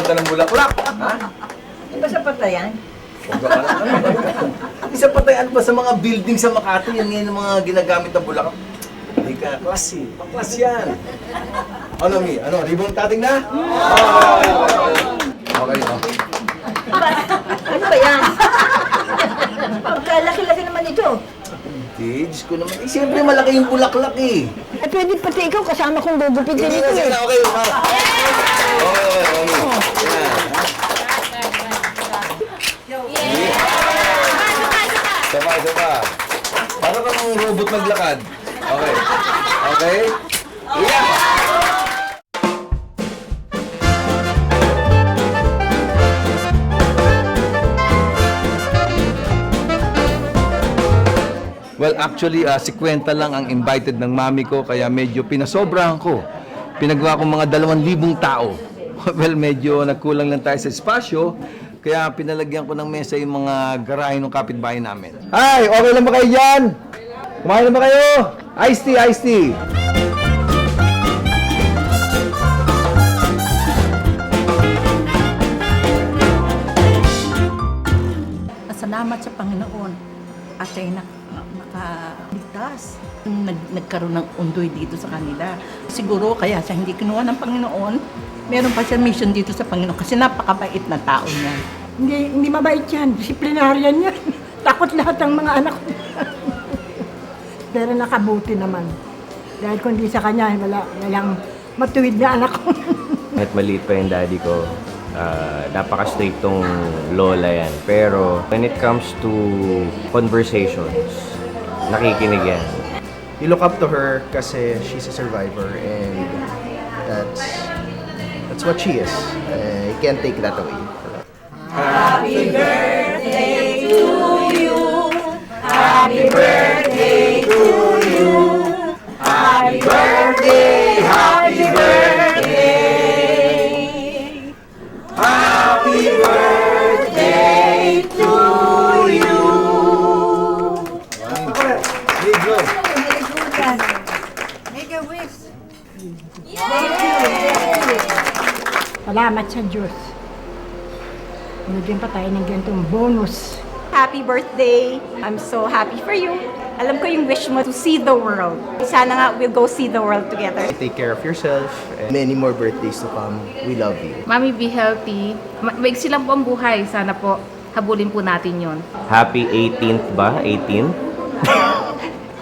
magpapakanta ng bulaklak. Ha? Di ba sa patayan? Huwag ka ano? Isa patayan ba sa mga building sa Makati? Yan ngayon ang mga ginagamit ng bulaklak. Hindi ka, klase. Paklas yan. Ano, Mi? Ano, ribbon cutting na? Okay, oh. Ano ba yan? Pagkalaki-laki naman ito. Hindi, Diyos ko naman. Eh, siyempre malaki yung bulaklak eh. Eh, pwede pati ikaw kasama kong gugupitin Hindi ito na, sige eh. na, okay. Isa pa. Para kang robot maglakad. Okay. Okay? Yeah! Well, actually, si Kwenta lang ang invited ng mami ko, kaya medyo pinasobrahan ko. Pinagawa ko mga 2,000 tao. Well, medyo nagkulang lang tayo sa espasyo, kaya pinalagyan ko ng mesa yung mga garahe ng kapitbahay namin. Ay, okay lang ba kayo dyan? Kumain na ba kayo? Iced tea. Salamat sa Panginoon at ay nakaligtas. Nagkaroon ng undoy dito sa kanila. Siguro kaya siya hindi kinuha ng Panginoon. Meron pa siya mission dito sa Panginoon kasi napakabait na tao niya. Hindi mabait yan. Disiplinaryan yan. Takot lahat ng mga anak ko. Pero nakabuti naman. Dahil kung di sa kanya, walang matuwid na anak ko. Kahit maliit pa yung daddy ko, napaka-strict tong lola yan. Pero when it comes to conversations, nakikinig yan. You look up to her kasi she's a survivor and that's what she is. You can't take that away. Salamat sa Diyos. Binigyan pa tayo ng ganitong bonus. Happy birthday! I'm so happy for you. Alam ko yung wish mo to see the world. Sana nga we'll go see the world together. Take care of yourself and many more birthdays to come. We love you. Mami, be healthy. Maigsi lang po ang buhay. Sana po, habulin po natin yon. Happy 18th ba? 18?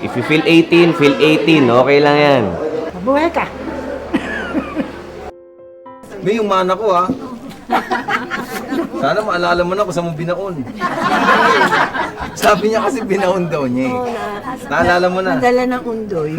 If you feel 18, feel 18. Okay lang yan. Mabuhay ka. May yung mana ko, ha? Sana maalala mo na kung saan mo binaon. Sabi niya kasi binaon daw niya eh. Naalala mo na. Nadala ng undoy.